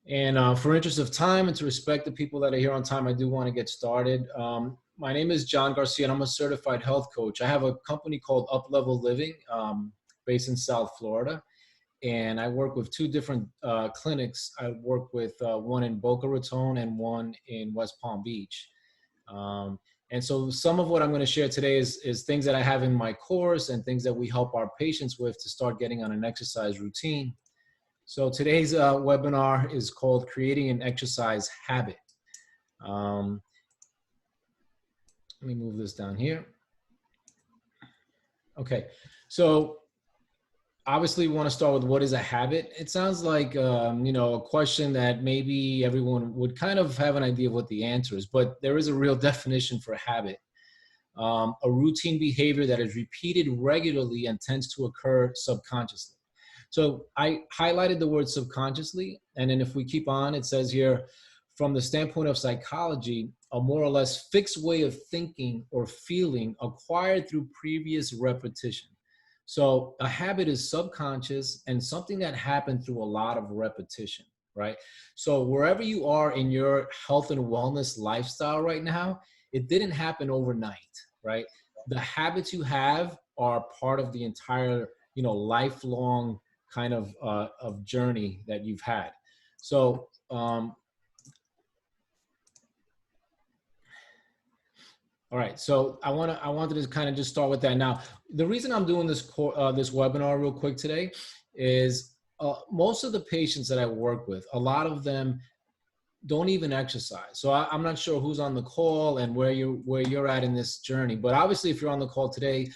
And for interest of time and to respect the people that are here on time, I do want to get started. My name is John Garcia, and I'm a certified health coach. I have a company called Up Level Living, based in South Florida, and I work with two different clinics. I work with one in Boca Raton and one in West Palm Beach. Um, and so some of what I'm going to share today is things that I have in my course and things that we help our patients with to start getting on an exercise routine. So today's webinar is called Creating an Exercise Habit. Let me move this down here. Okay, so obviously we want to start with what is a habit. It sounds like, a question that maybe everyone would kind of have an idea of what the answer is, but there is a real definition for habit. A routine behavior that is repeated regularly and tends to occur subconsciously. So I highlighted the word subconsciously, and then if we keep on, it says here, from the standpoint of psychology, a more or less fixed way of thinking or feeling acquired through previous repetition. So a habit is subconscious and something that happened through a lot of repetition, right? So wherever you are in your health and wellness lifestyle right now, it didn't happen overnight, right? The habits you have are part of the entire, lifelong kind of journey that you've had. So, all right, so I wanted to kind of just start with that. Now, the reason I'm doing this this webinar real quick today is most of the patients that I work with, a lot of them don't even exercise. So I'm not sure who's on the call and where you're at in this journey. But obviously, if you're on the call today,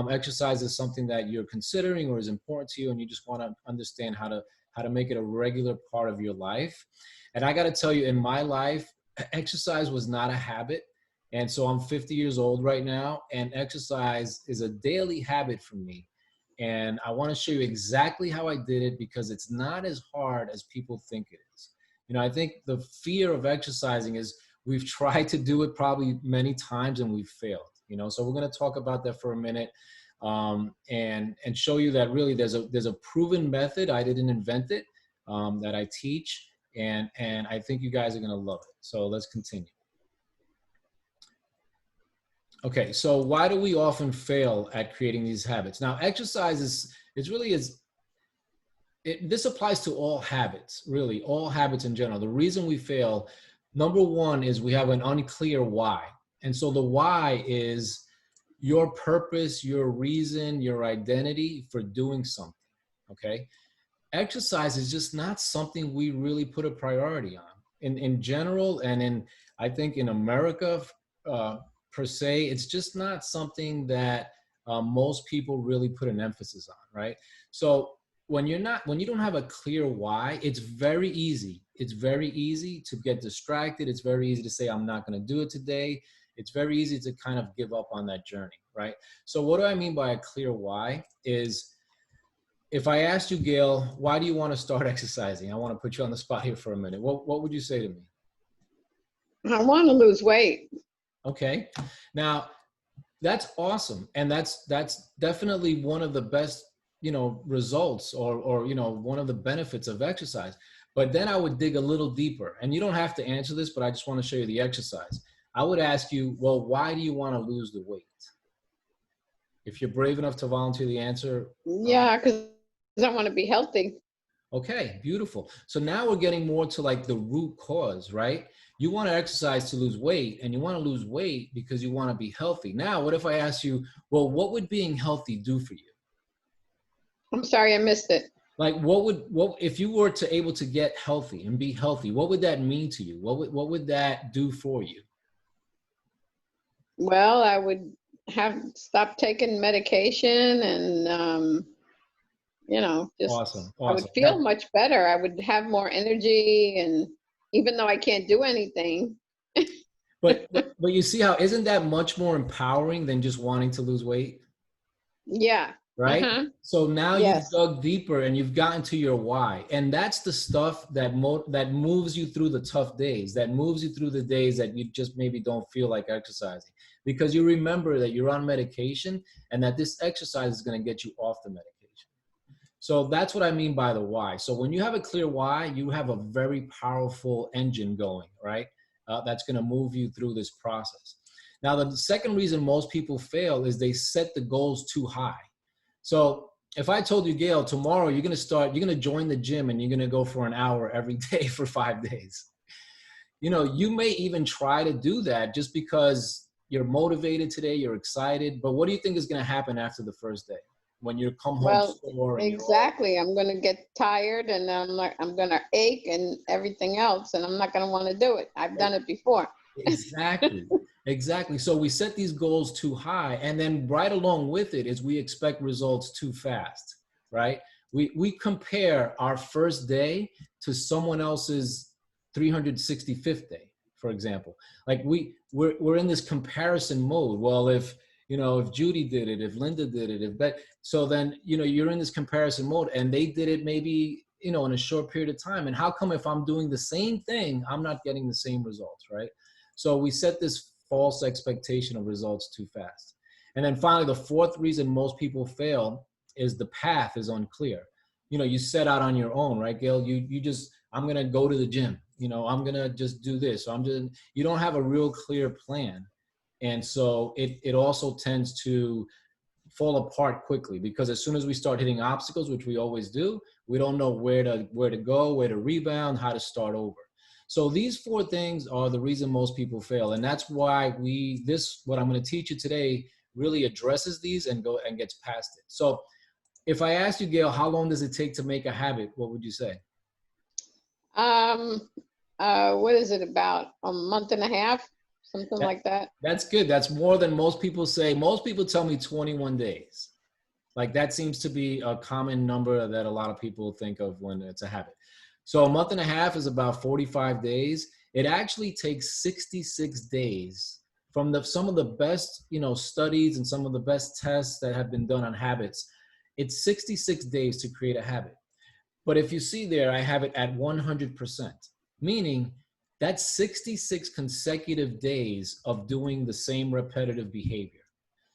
exercise is something that you're considering or is important to you, and you just want to understand how to make it a regular part of your life. And I got to tell you, in my life, exercise was not a habit. And so I'm 50 years old right now, and exercise is a daily habit for me. And I want to show you exactly how I did it because it's not as hard as people think it is. I think the fear of exercising is we've tried to do it probably many times and we've failed. So we're going to talk about that for a minute, and show you that really there's a proven method. I didn't invent it, that I teach, and I think you guys are going to love it. So let's continue. Okay, so why do we often fail at creating these habits? Now, exercise this applies to all habits, really, all habits in general. The reason we fail, number one, is we have an unclear why. And so the why is your purpose, your reason, your identity for doing something, okay? Exercise is just not something we really put a priority on. In general, and I think in America, per se, it's just not something that most people really put an emphasis on, right? So when you don't have a clear why, it's very easy. It's very easy to get distracted. It's very easy to say, I'm not going to do it today. It's very easy to kind of give up on that journey, right? So what do I mean by a clear why is, if I asked you, Gail, why do you want to start exercising? I want to put you on the spot here for a minute. What would you say to me? I want to lose weight. Okay. Now, that's awesome. And that's definitely one of the best, results or one of the benefits of exercise. But then I would dig a little deeper, and you don't have to answer this, but I just want to show you the exercise. I would ask you, well, why do you want to lose the weight? If you're brave enough to volunteer the answer. Yeah, because I want to be healthy. Okay, beautiful. So now we're getting more to like the root cause, right? You want to exercise to lose weight, and you want to lose weight because you want to be healthy. Now, what if I ask you, well, what would being healthy do for you? I'm sorry, I missed it. Like, what if you were to able to get healthy and be healthy, what would that mean to you? What would that do for you? Well, I would have stopped taking medication and, just Awesome. I would feel much better. I would have more energy, and even though I can't do anything. but you see how, isn't that much more empowering than just wanting to lose weight? Yeah. Right? Uh-huh. So now Yes. you've dug deeper and you've gotten to your why. And that's the stuff that moves you through the tough days, that moves you through the days that you just maybe don't feel like exercising. Because you remember that you're on medication and that this exercise is going to get you off the medication. So that's what I mean by the why. So when you have a clear why, you have a very powerful engine going, right? That's going to move you through this process. Now, the second reason most people fail is they set the goals too high. So if I told you, Gail, tomorrow you're going to join the gym and you're going to go for an hour every day for 5 days. You know, you may even try to do that just because you're motivated today, you're excited. But what do you think is going to happen after the first day when you come home Well, sore and you're all exactly. I'm going to get tired and I'm going to ache and everything else, and I'm not going to want to do it. I've done it before. exactly. Exactly. So we set these goals too high, and then right along with it is we expect results too fast, right? We compare our first day to someone else's 365th day, for example. Like we're in this comparison mode. Well, if if Judy did it, if Linda did it, so then you're in this comparison mode, and they did it maybe in a short period of time. And how come if I'm doing the same thing, I'm not getting the same results, right? So we set this false expectation of results too fast. And then finally, the fourth reason most people fail is the path is unclear. You set out on your own, right, Gail? You just, I'm going to go to the gym. I'm going to just do this. So you don't have a real clear plan. And so it also tends to fall apart quickly, because as soon as we start hitting obstacles, which we always do, we don't know where to go, where to rebound, how to start over. So these four things are the reason most people fail. And that's why what I'm going to teach you today really addresses these and gets past it. So if I asked you, Gail, how long does it take to make a habit? What would you say? What is it, about a month and a half? Something like that. That's good. That's more than most people say. Most people tell me 21 days. Like that seems to be a common number that a lot of people think of when it's a habit. So a month and a half is about 45 days. It actually takes 66 days from some of the best, studies and some of the best tests that have been done on habits. It's 66 days to create a habit. But if you see there, I have it at 100%, meaning that's 66 consecutive days of doing the same repetitive behavior.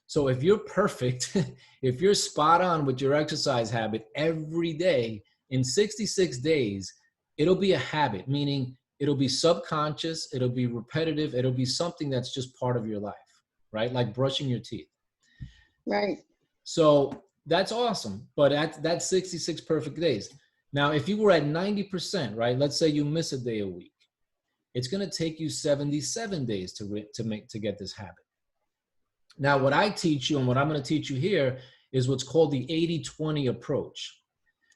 So if you're perfect, if you're spot on with your exercise habit every day in 66 days, it'll be a habit, meaning it'll be subconscious, it'll be repetitive, it'll be something that's just part of your life, right? Like brushing your teeth. Right. So that's awesome, but that's 66 perfect days. Now, if you were at 90%, right? Let's say you miss a day a week. It's going to take you 77 days to get this habit. Now, what I teach you and what I'm going to teach you here is what's called the 80-20 approach.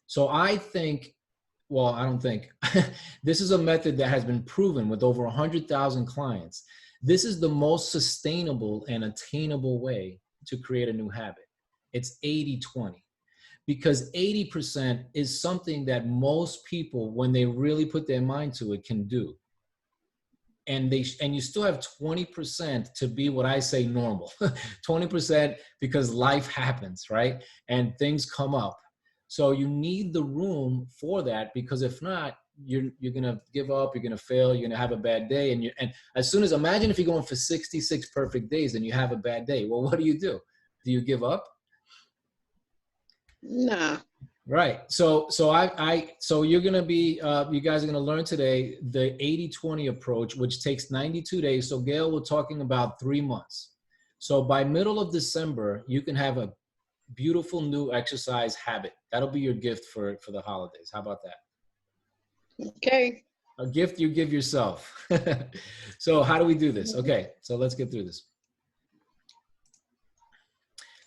So I don't think, this is a method that has been proven with over 100,000 clients. This is the most sustainable and attainable way to create a new habit. It's 80-20. Because 80% is something that most people, when they really put their mind to it, can do. And you still have 20% to be what I say normal. 20% because life happens, right? And things come up. So you need the room for that, because if not, you're gonna give up, you're gonna fail, you're gonna have a bad day. And as soon as, imagine if you're going for 66 perfect days and you have a bad day. Well, what do? Do you give up? Nah. Right. So you're going to be, you guys are going to learn today the 80-20 approach, which takes 92 days. So Gail, we're talking about 3 months. So by middle of December, you can have a beautiful new exercise habit. That'll be your gift for the holidays. How about that? Okay. A gift you give yourself. So how do we do this? Okay. So let's get through this.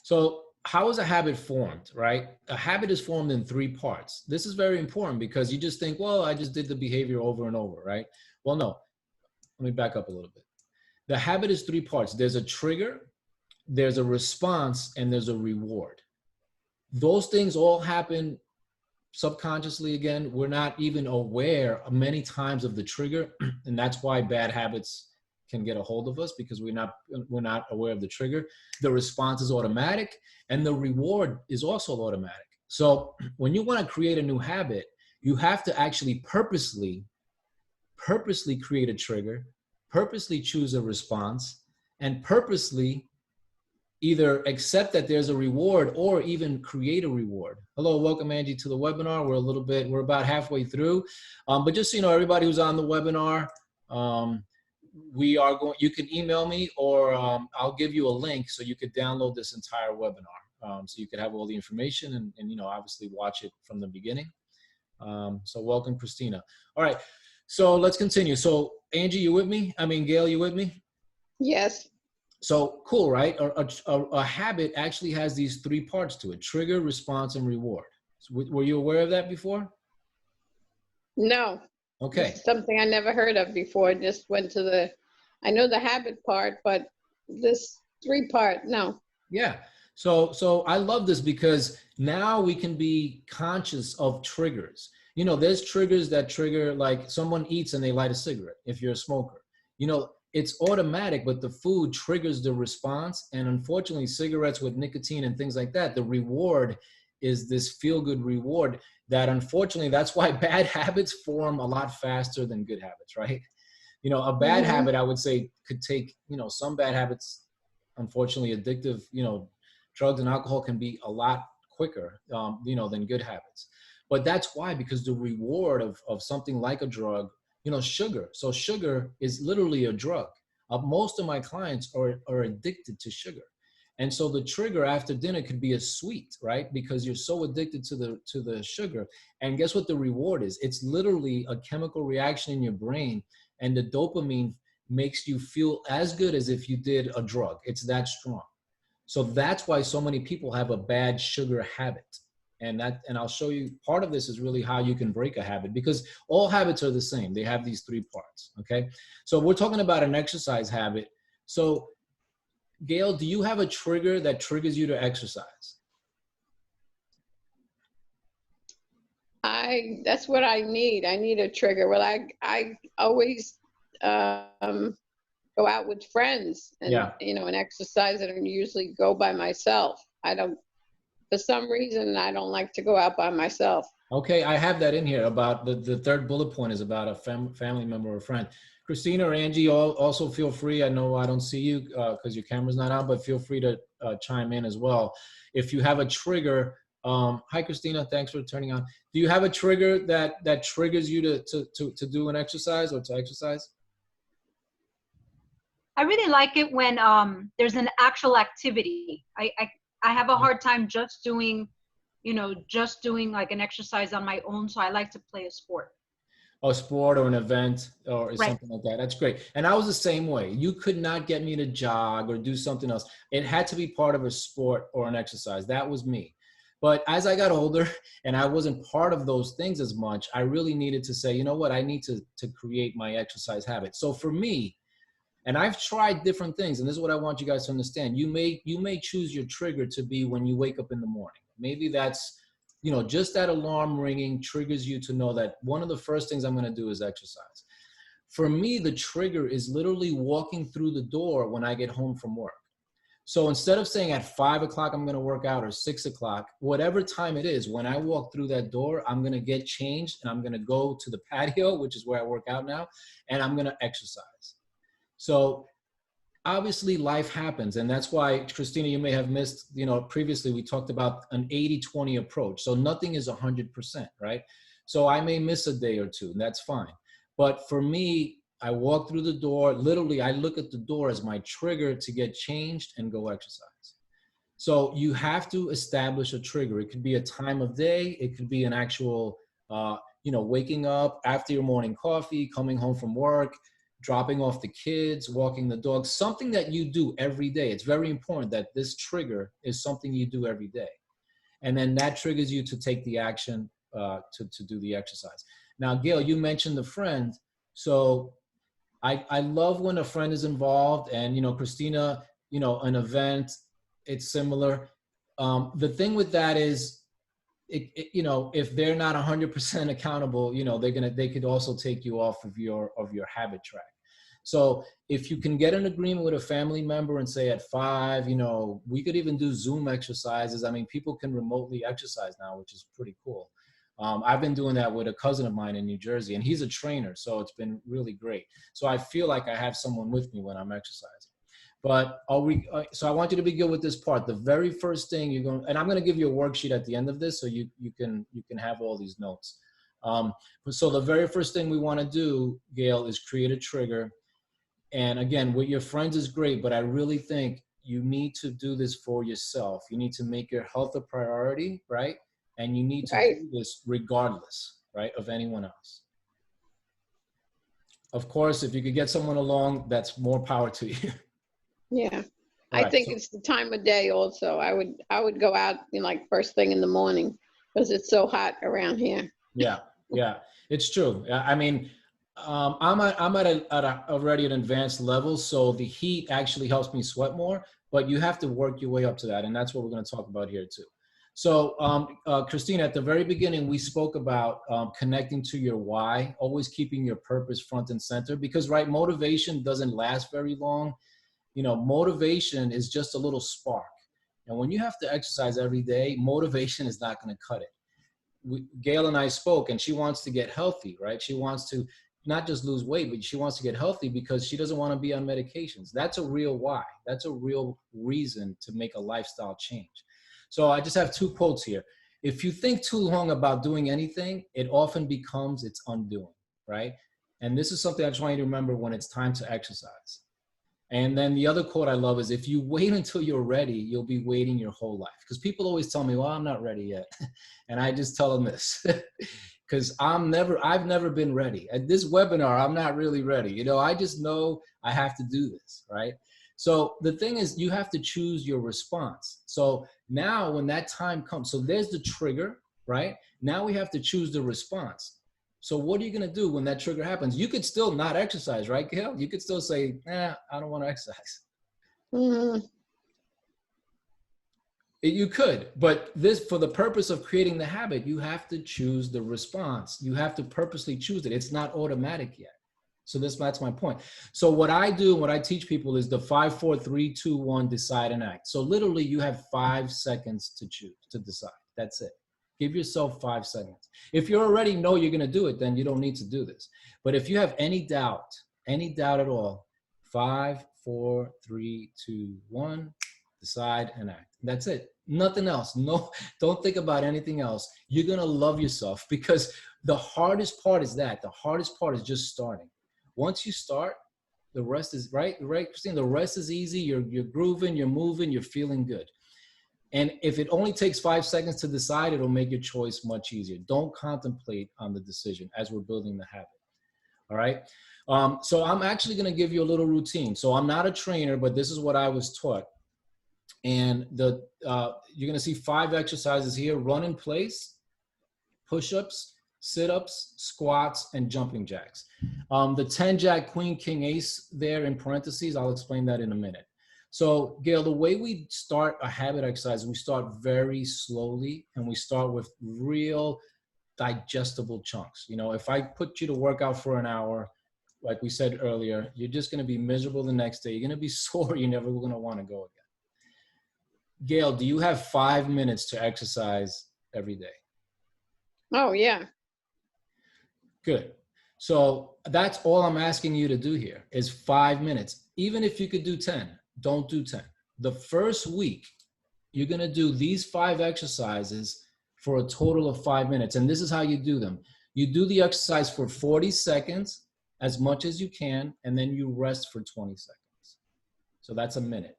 So how is a habit formed, right? A habit is formed in 3 parts. This is very important because you just think, well, I just did the behavior over and over, right? Well, no. Let me back up a little bit. The habit is 3 parts. There's a trigger, there's a response, and there's a reward. Those things all happen subconsciously. Again, we're not even aware many times of the trigger, and that's why bad habits can get a hold of us, because we're not aware of the trigger. The response is automatic, and the reward is also automatic. So when you want to create a new habit, you have to actually purposely create a trigger, purposely choose a response, and purposely either accept that there's a reward or even create a reward. Hello, welcome Angie to the webinar. We're about halfway through. But just so you know, everybody who's on the webinar, you can email me, or I'll give you a link so you could download this entire webinar. So you could have all the information and, you know, obviously watch it from the beginning. So welcome, Christina. All right, so let's continue. So Angie, you with me? I mean, Gail, you with me? Yes. So cool, right? A habit actually has these three parts to it: trigger, response, and reward. So were you aware of that before? No. Okay. It's something I never heard of before. Just went to I know the habit part, but this 3-part, no. Yeah. So I love this because now we can be conscious of triggers. You know, there's triggers that trigger, like someone eats and they light a cigarette if you're a smoker. You know, it's automatic, but the food triggers the response. And unfortunately, cigarettes with nicotine and things like that, the reward is this feel-good reward that unfortunately, that's why bad habits form a lot faster than good habits, right? You know, a bad habit, I would say, could take, you know, some bad habits, unfortunately, addictive, you know, drugs and alcohol can be a lot quicker, you know, than good habits. But that's why, because the reward of something like a drug, you know, sugar. So sugar is literally a drug. Most of my clients are addicted to sugar. And so the trigger after dinner could be a sweet, right? Because you're so addicted to the sugar. And guess what the reward is? It's literally a chemical reaction in your brain, and the dopamine makes you feel as good as if you did a drug. It's that strong. So that's why so many people have a bad sugar habit. And I'll show you, part of this is really how you can break a habit, because all habits are the same. They have these three parts, okay? So we're talking about an exercise habit. So Gail, do you have a trigger that triggers you to exercise? That's what I need. I need a trigger. Well, I always go out with friends and, Yeah. you know, and exercise, and usually go by myself. For some reason, I don't like to go out by myself. Okay, I have that in here about the third bullet point is about a family member or friend. Christina or Angie, also feel free. I know I don't see you because your camera's not on, but feel free to chime in as well. If you have a trigger, hi Christina, thanks for turning on. Do you have a trigger that triggers you to do an exercise or to exercise? I really like it when there's an actual activity. I have a hard time just doing like an exercise on my own. So I like to play a sport. A sport or an event or Right. something like that. That's great. And I was the same way. You could not get me to jog or do something else. It had to be part of a sport or an exercise. That was me. But as I got older and I wasn't part of those things as much, I really needed to say, you know what, I need to create my exercise habit. So for me, and I've tried different things, and this is what I want you guys to understand. You may choose your trigger to be when you wake up in the morning. Maybe that's, you know, just that alarm ringing triggers you to know that one of the first things I'm going to do is exercise. For me, the trigger is literally walking through the door when I get home from work. So instead of saying at 5 o'clock I'm going to work out, or 6 o'clock, whatever time it is, when I walk through that door, I'm going to get changed and I'm going to go to the patio, which is where I work out now, and I'm going to exercise. So obviously life happens, and that's why, Christina, you may have missed, you know, previously we talked about an 80-20 approach. So nothing is 100%, right? So I may miss a day or two, and that's fine. But for me, I walk through the door, literally I look at the door as my trigger to get changed and go exercise. So you have to establish a trigger. It could be a time of day. It could be an actual, you know, waking up after your morning coffee, coming home from work, dropping off the kids, walking the dog, something that you do every day. It's very important that this trigger is something you do every day. And then that triggers you to take the action to do the exercise. Now, Gail, you mentioned the friend. So I love when a friend is involved, and, you know, Christina, you know, an event, it's similar. The thing with that is, you know, if they're not 100% accountable, you know, they could also take you off of your habit track. So if you can get an agreement with a family member and say at 5, you know, we could even do Zoom exercises. I mean, people can remotely exercise now, which is pretty cool. I've been doing that with a cousin of mine in New Jersey, and he's a trainer, so it's been really great. So I feel like I have someone with me when I'm exercising. But are we, so I want you to be good with this part. The very first thing you're going, and I'm going to give you a worksheet at the end of this so you can have all these notes. So the very first thing we want to do, Gail, is create a trigger. And again, with your friends is great, but I really think you need to do this for yourself. You need to make your health a priority, right? And you need to do this regardless, right, of anyone else. Of course, if you could get someone along, that's more power to you. Yeah. Right, I think so- it's the time of day also. I would go out like first thing in the morning because it's so hot around here. Yeah, it's true. I mean, I'm at already an advanced level, so the heat actually helps me sweat more, but you have to work your way up to that, and that's what we're going to talk about here too. So, Christina, at the very beginning, we spoke about connecting to your why, always keeping your purpose front and center, because, right, motivation doesn't last very long. You know, motivation is just a little spark. And when you have to exercise every day, motivation is not going to cut it. Gail and I spoke, and she wants to get healthy, right? She wants to not just lose weight, but she wants to get healthy because she doesn't want to be on medications. That's a real why. That's a real reason to make a lifestyle change. So I just have two quotes here. If you think too long about doing anything, it often becomes its undoing, right? And this is something I just want you to remember when it's time to exercise. And then the other quote I love is, if you wait until you're ready, you'll be waiting your whole life. Because people always tell me, well, I'm not ready yet. And I just tell them this, because I've never been ready. At this webinar, I'm not really ready. You know, I just know I have to do this, right? So the thing is, you have to choose your response. So now when that time comes, so there's the trigger, right? Now we have to choose the response. So what are you going to do when that trigger happens? You could still not exercise, right, Gail? You could still say, I don't want to exercise. Mm-hmm. You could, but this, for the purpose of creating the habit, you have to choose the response. You have to purposely choose it. It's not automatic yet. So that's my point. So what I do, what I teach people is the 5, 4, 3, 2, 1, decide and act. So literally you have 5 seconds to choose, to decide. That's it. Give yourself 5 seconds. If you already know you're going to do it, then you don't need to do this. But if you have any doubt at all, 5, 4, 3, 2, 1, decide and act. That's it. Nothing else. No, don't think about anything else. You're going to love yourself, because the hardest part is that. The hardest part is just starting. Once you start, the rest is right, Christine? The rest is easy. You're grooving, you're moving, you're feeling good. And if it only takes 5 seconds to decide, it'll make your choice much easier. Don't contemplate on the decision as we're building the habit. All right. So I'm actually going to give you a little routine. So I'm not a trainer, but this is what I was taught. And you're going to see 5 exercises here: run in place, push-ups, sit-ups, squats, and jumping jacks. The 10 jack, queen, king, ace there in parentheses, I'll explain that in a minute. So Gail, the way we start a habit exercise, we start very slowly, and we start with real digestible chunks. You know, if I put you to work out for an hour, like we said earlier, you're just going to be miserable the next day. You're going to be sore. You're never going to want to go again. Gail, do you have 5 minutes to exercise every day? Oh, yeah. Good. So that's all I'm asking you to do here is 5 minutes. Even if you could do 10, don't do 10. The first week, you're going to do these 5 exercises for a total of 5 minutes. And this is how you do them. You do the exercise for 40 seconds, as much as you can, and then you rest for 20 seconds. So that's a minute.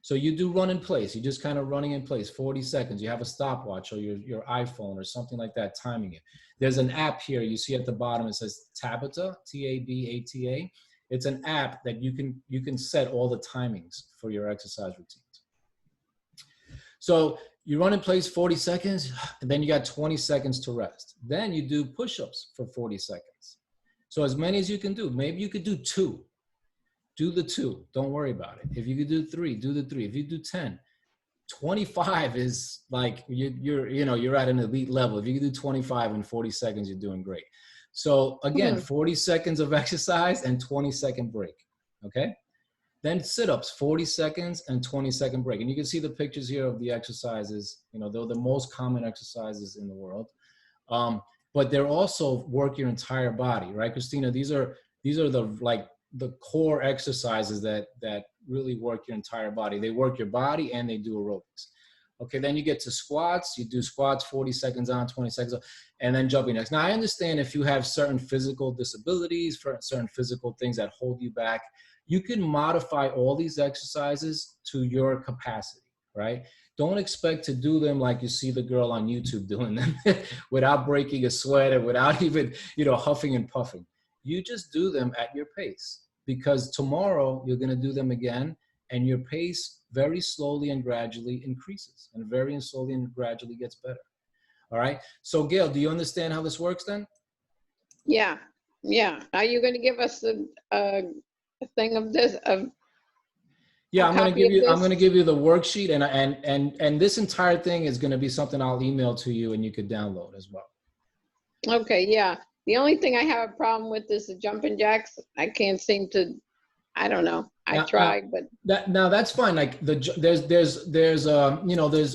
So you do run in place. You're just kind of running in place, 40 seconds. You have a stopwatch or your iPhone or something like that timing it. There's an app here you see at the bottom. It says Tabata, T-A-B-A-T-A. It's an app that you can set all the timings for your exercise routines. So you run in place 40 seconds, and then you got 20 seconds to rest. Then you do push-ups for 40 seconds. So as many as you can do. Maybe you could do 2. Do the 2. Don't worry about it. If you could do 3, do the 3. If you do 10, 25 is like you're at an elite level. If you can do 25 in 40 seconds, you're doing great. So again, 40 seconds of exercise and 20-second break. Okay. Then sit-ups, 40 seconds and 20-second break. And you can see the pictures here of the exercises. You know, they're the most common exercises in the world. But they're also work your entire body, right, Christina? These are the core exercises that really work your entire body. They work your body and they do aerobics. Okay, then you get to squats. You do squats, 40 seconds on, 20 seconds off, and then jumping jacks. Now, I understand if you have certain physical disabilities, for certain physical things that hold you back, you can modify all these exercises to your capacity, right? Don't expect to do them like you see the girl on YouTube doing them without breaking a sweat and without even, huffing and puffing. You just do them at your pace, because tomorrow you're going to do them again, and your pace very slowly and gradually increases, and very slowly and gradually gets better. All right. So Gail, do you understand how this works then? Yeah, yeah. Are you going to give us a thing of this? Yeah, I'm going to give you the worksheet, and this entire thing is going to be something I'll email to you and you could download as well. Okay, yeah. The only thing I have a problem with is the jumping jacks. I can't seem to, I don't know. I tried, but that's fine. Like there's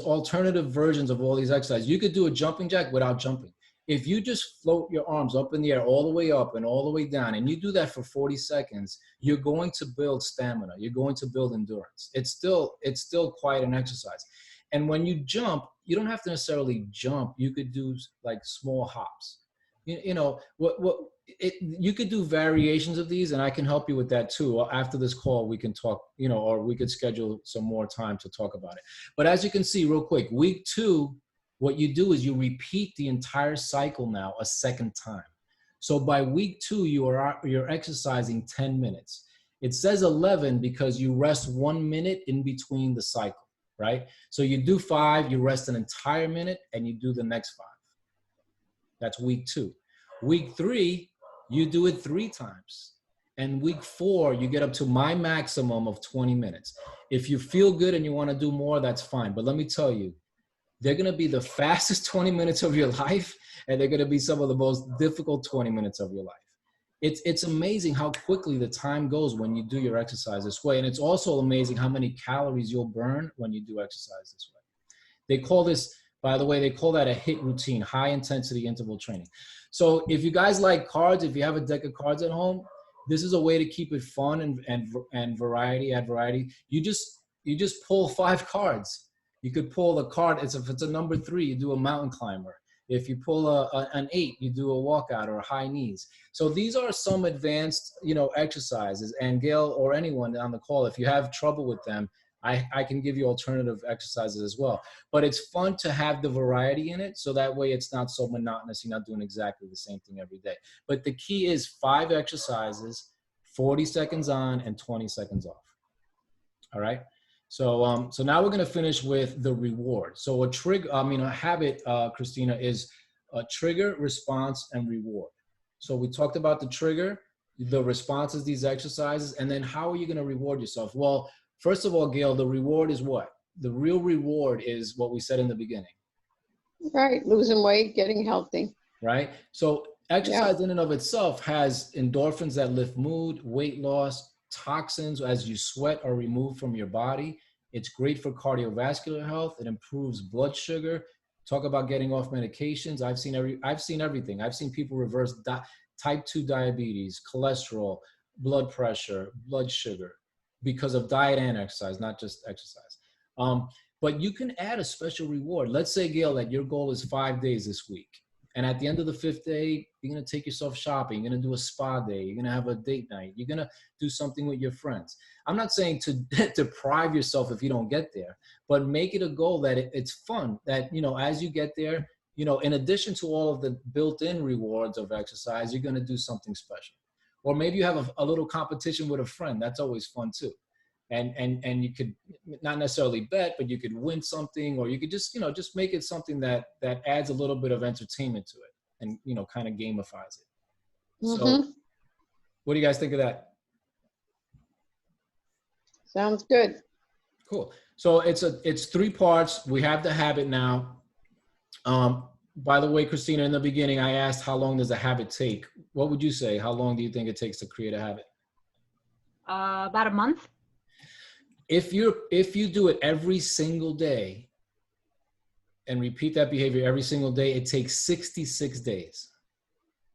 alternative versions of all these exercises. You could do a jumping jack without jumping. If you just float your arms up in the air, all the way up and all the way down, and you do that for 40 seconds, you're going to build stamina. You're going to build endurance. It's still quite an exercise. And when you jump, you don't have to necessarily jump. You could do like small hops. You could do variations of these, and I can help you with that too. After this call, we can talk, or we could schedule some more time to talk about it. But as you can see real quick, week 2, what you do is you repeat the entire cycle now a second time. So by week 2, you're exercising 10 minutes. It says 11 because you rest 1 minute in between the cycle, right? So you do 5, you rest an entire minute, and you do the next 5. That's week 2. Week 3, you do it 3 times. And week 4, you get up to my maximum of 20 minutes. If you feel good and you want to do more, that's fine. But let me tell you, they're going to be the fastest 20 minutes of your life, and they're going to be some of the most difficult 20 minutes of your life. It's amazing how quickly the time goes when you do your exercise this way. And it's also amazing how many calories you'll burn when you do exercise this way. They call this, by the way, they call that a HIIT routine, high intensity interval training. So if you guys like cards, if you have a deck of cards at home, this is a way to keep it fun and variety, add variety. You just pull 5 cards. You could pull the card. If it's a number 3, you do a mountain climber. If you pull an 8, you do a walkout or high knees. So these are some advanced, exercises. And Gail or anyone on the call, if you have trouble with them, I can give you alternative exercises as well. But it's fun to have the variety in it, so that way it's not so monotonous. You're not doing exactly the same thing every day. But the key is 5 exercises, 40 seconds on and 20 seconds off. All right. So now we're going to finish with the reward. So a habit, Christina, is a trigger, response, and reward. So we talked about the trigger, the responses, these exercises, and then how are you going to reward yourself? Well, first of all, Gail, the reward is what? The real reward is what we said in the beginning. right, losing weight, getting healthy. Right? So exercise in and of itself has endorphins that lift mood, weight loss, toxins as you sweat are removed from your body. It's great for cardiovascular health. It improves blood sugar. Talk about getting off medications. I've seen everything. I've seen people reverse type 2 diabetes, cholesterol, blood pressure, blood sugar because of diet and exercise, not just exercise. But you can add a special reward. Let's say, Gail, that your goal is 5 days this week. And at the end of the 5th day, you're going to take yourself shopping. You're going to do a spa day. You're going to have a date night. You're going to do something with your friends. I'm not saying to deprive yourself if you don't get there, but make it a goal that it's fun, that, as you get there, in addition to all of the built-in rewards of exercise, you're going to do something special. Or maybe you have a little competition with a friend. That's always fun too. And you could not necessarily bet, but you could win something, or you could just make it something that adds a little bit of entertainment to it, and kind of gamifies it. Mm-hmm. So what do you guys think of that? Sounds good. Cool. So it's 3 parts. We have the habit now. By the way, Christina, in the beginning, I asked how long does a habit take? What would you say? How long do you think it takes to create a habit? About a month. If you do it every single day and repeat that behavior every single day, it takes 66 days.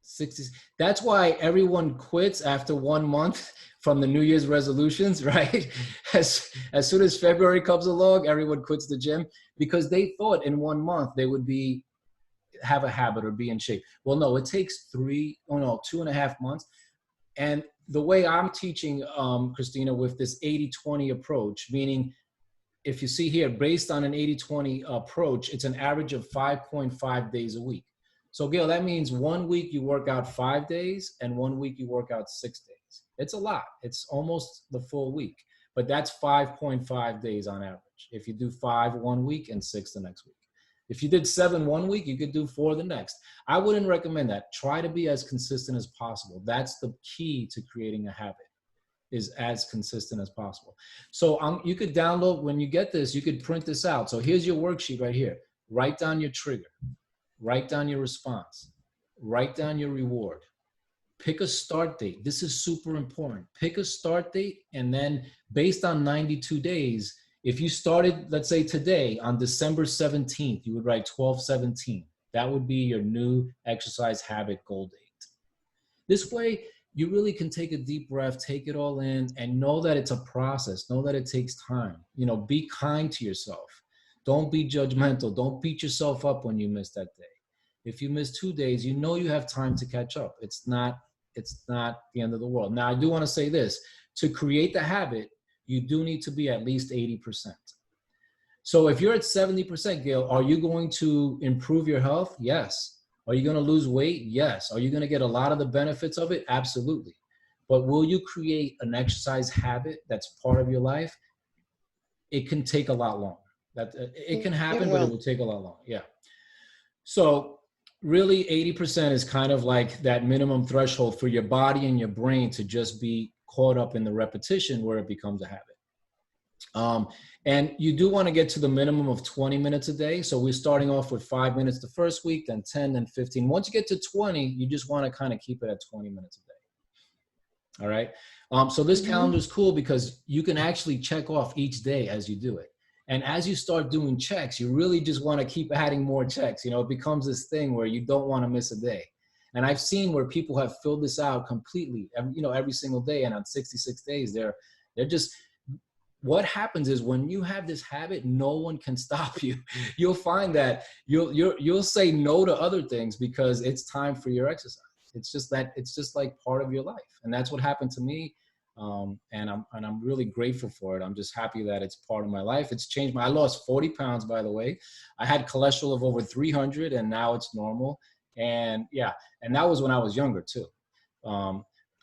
60. That's why everyone quits after 1 month from the New Year's resolutions, right? As soon as February comes along, everyone quits the gym because they thought in 1 month they would have a habit or be in shape. Well, no, it takes 2.5 months. And the way I'm teaching, Christina, with this 80-20 approach, meaning if you see here, based on an 80-20 approach, it's an average of 5.5 days a week. So Gail, that means 1 week you work out 5 days and 1 week you work out 6 days. It's a lot. It's almost the full week, but that's 5.5 days on average. If you do 5 1 week and 6 the next week. If you did 7 1 week, you could do 4 the next. I wouldn't recommend that. Try to be as consistent as possible. That's the key to creating a habit, is as consistent as possible. So you could download, when you get this, you could print this out. So here's your worksheet right here. Write down your trigger. Write down your response. Write down your reward. Pick a start date. This is super important. Pick a start date, and then based on 92 days, if you started, let's say today, on December 17th, you would write 12/17. That would be your new exercise habit goal date. This way, you really can take a deep breath, take it all in, and know that it's a process. Know that it takes time. You know, be kind to yourself. Don't be judgmental. Don't beat yourself up when you miss that day. If you miss 2 days, you know you have time to catch up. It's not the end of the world. Now, I do want to say this. To create the habit, you do need to be at least 80%. So if you're at 70%, Gail, are you going to improve your health? Yes. Are you going to lose weight? Yes. Are you going to get a lot of the benefits of it? Absolutely. But will you create an exercise habit that's part of your life? It can take a lot longer. It can happen, but it will take a lot longer. Yeah. So really 80% is kind of like that minimum threshold for your body and your brain to just be caught up in the repetition where it becomes a habit. And you do want to get to the minimum of 20 minutes a day. So we're starting off with 5 minutes the first week, then 10, then 15. Once you get to 20, you just want to kind of keep it at 20 minutes a day. All right. So this calendar is cool because you can actually check off each day as you do it. And as you start doing checks, you really just want to keep adding more checks. You know, it becomes this thing where you don't want to miss a day. And I've seen where people have filled this out completely, every single day. And on 66 days, they're just, what happens is when you have this habit, no one can stop you. You'll find that you'll say no to other things because it's time for your exercise. It's just like part of your life. And that's what happened to me. And I'm really grateful for it. I'm just happy that it's part of my life. It's changed I lost 40 pounds, by the way. I had cholesterol of over 300 and now it's normal. And yeah, and that was when I was younger too.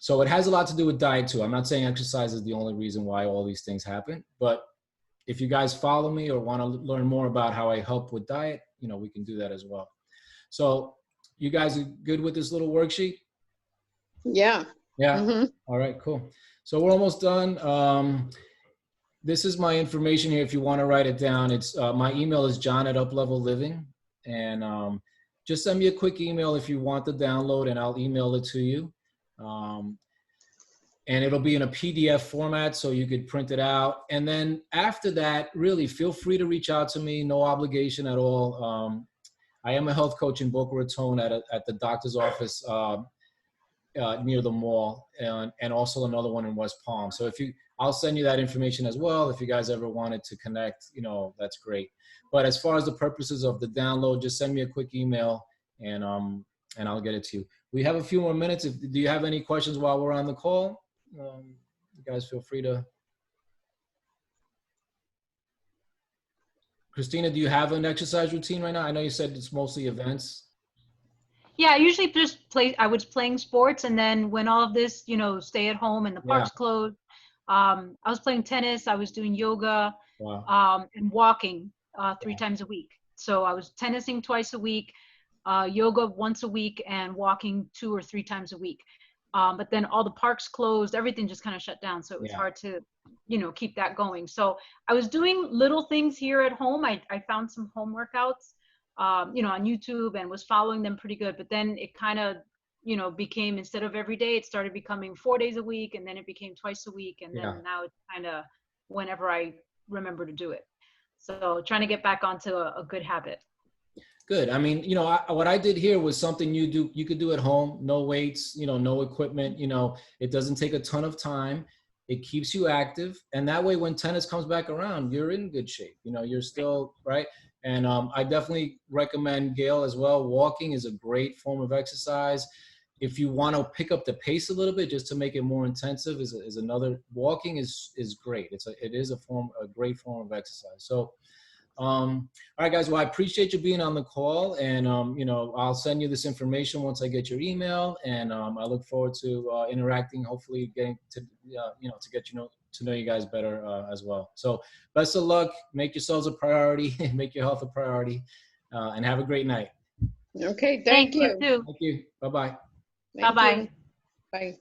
So it has a lot to do with diet too. I'm not saying exercise is the only reason why all these things happen, but if you guys follow me or want to learn more about how I help with diet, we can do that as well. So you guys are good with this little worksheet? Yeah. Yeah. Mm-hmm. All right, cool. So we're almost done. This is my information here. If you want to write it down, it's my email is john@uplevelliving, and just send me a quick email if you want the download, and I'll email it to you. And it'll be in a PDF format, so you could print it out. And then after that, really feel free to reach out to me. No obligation at all. I am a health coach in Boca Raton at the doctor's office near the mall, and also another one in West Palm. So I'll send you that information as well. If you guys ever wanted to connect, that's great. But as far as the purposes of the download, just send me a quick email and I'll get it to you. We have a few more minutes. Do you have any questions while we're on the call? You guys feel free to. Christina, do you have an exercise routine right now? I know you said it's mostly events. Yeah, I usually just I was playing sports, and then when all of this, stay at home and the parks closed, I was playing tennis, I was doing yoga, and walking 3 times a week. So I was tennising twice a week, yoga once a week, and walking 2 or 3 times a week. But then all the parks closed, everything just kind of shut down. So it was hard to, keep that going. So I was doing little things here at home. I found some home workouts, on YouTube, and was following them pretty good. But then it kind of, became, instead of every day, it started becoming 4 days a week, and then it became twice a week. And then now it's kind of whenever I remember to do it. So trying to get back onto a good habit. Good. I mean, you know, what I did here was something you could do at home, no weights, you know, no equipment, you know, it doesn't take a ton of time. It keeps you active. And that way, when tennis comes back around, you're in good shape. You know, you're still right. And I definitely recommend, Gail, as well. Walking is a great form of exercise. If you want to pick up the pace a little bit, just to make it more intensive, is another. Walking is great. It is a great form of exercise. So. All right, guys. Well, I appreciate you being on the call, and you know, I'll send you this information once I get your email, and I look forward to interacting. Hopefully, getting to you know, to get to know you guys better as well. So, best of luck. Make yourselves a priority. Make your health a priority, and have a great night. Okay, thank you. Too. Thank you. Bye-bye. Thank Bye-bye. you. Bye.